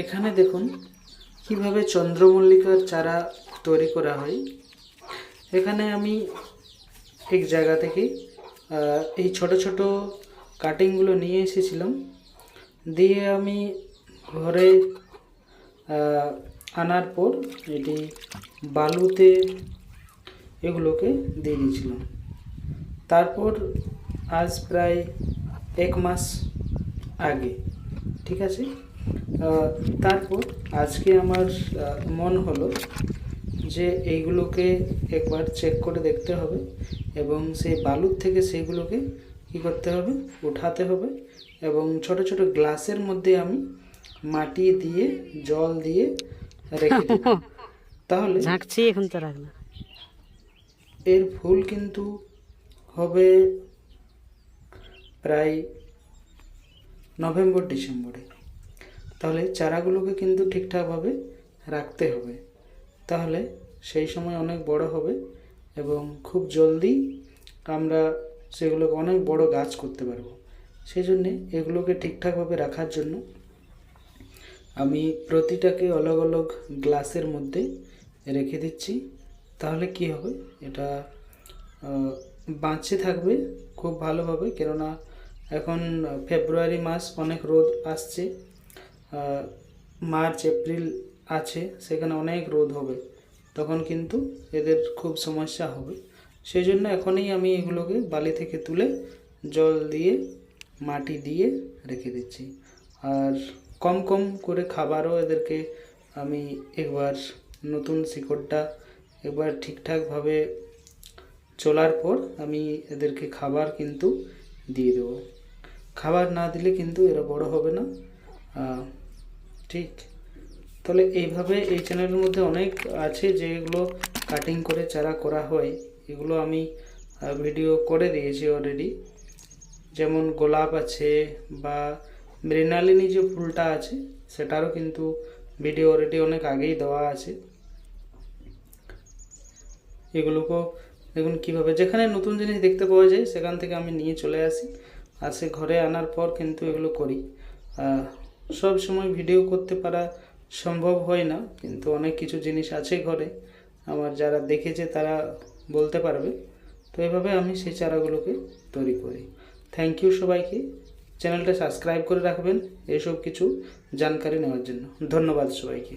এখানে দেখুন কিভাবে চন্দ্রমল্লিকার চারা তৈরি করা হয়। এখানে আমি এক জায়গা থেকে এই ছোট ছোট কাটিংগুলো নিয়ে এসেছিলাম, দিয়ে আমি ঘরে আনার পর এটি বালুতে এগুলোকে দিয়ে দিয়েছিলাম। তারপর আজ প্রায় 1 মাস আগে, ঠিক আছে, তারপর আজকে আমার মন হলো যে এইগুলোকে একবার চেক করে দেখতে হবে এবং সেই বালুর থেকে সেইগুলোকে কী করতে হবে, উঠাতে হবে এবং ছোট ছোট গ্লাসের মধ্যে আমি মাটি দিয়ে জল দিয়ে রেখে দেব। তাহলে ঝাঁকছি এখন তো রাখলাম। এর ফুল কিন্তু হবে প্রায় নভেম্বর ডিসেম্বরে। তাহলে চারাগুলোকে কিন্তু ঠিকঠাকভাবে রাখতে হবে, তাহলে সেই সময় অনেক বড় হবে এবং খুব জলদি আমরা সেগুলোকে অনেক বড় গাছ করতে পারবো। সেই জন্যে এগুলোকে ঠিকঠাকভাবে রাখার জন্য আমি প্রতিটাকে অলগ অলগ গ্লাসের মধ্যে রেখে দিচ্ছি। তাহলে কি হবে, এটা বাঁচে থাকবে খুব ভালোভাবে। কেননা এখন ফেব্রুয়ারি মাস, অনেক রোদ আসছে, মার্চ এপ্রিল আছে, সেখানে অনেক রোদ হবে, তখন কিন্তু এদের খুব সমস্যা হবে। সেই জন্য এখনই আমি এগুলোকে বালি থেকে তুলে জল দিয়ে মাটি দিয়ে রেখে দিচ্ছি। আর কম কম করে খাবারও এদেরকে আমি একবার নতুন শিকড়টা একবার ঠিকঠাকভাবে চলার পর আমি এদেরকে খাবার কিন্তু দিয়ে দেবো। খাবার না দিলে কিন্তু এরা বড় হবে না। ঠিক, তাহলে এইভাবে এই চ্যানেলের মধ্যে অনেক আছে যেগুলো কাটিং করে চারা করা হয়, এগুলো আমি ভিডিও করে দিয়েছি অলরেডি। যেমন গোলাপ আছে বা মৃণালিনী যে ফুলটা আছে সেটারও কিন্তু ভিডিও অলরেডি অনেক আগেই দেওয়া আছে। এগুলোকেও দেখুন কীভাবে, যেখানে নতুন জিনিস দেখতে পাওয়া যায় সেখান থেকে আমি নিয়ে চলে আসি, আসে ঘরে আনার পর কিন্তু এগুলো করি। সব সময় ভিডিও করতে পারা সম্ভব হয় না, কিন্তু অনেক কিছু জিনিস আছে ঘরে, আমার যারা দেখেছে তারা বলতে পারবে। তো এভাবে আমি সেই চারাগুলোকে তৈরি করি। থ্যাংক ইউ সবাইকে, চ্যানেলটা সাবস্ক্রাইব করে রাখবেন এইসব কিছু জানকারি নেওয়ার জন্য। ধন্যবাদ সবাইকে।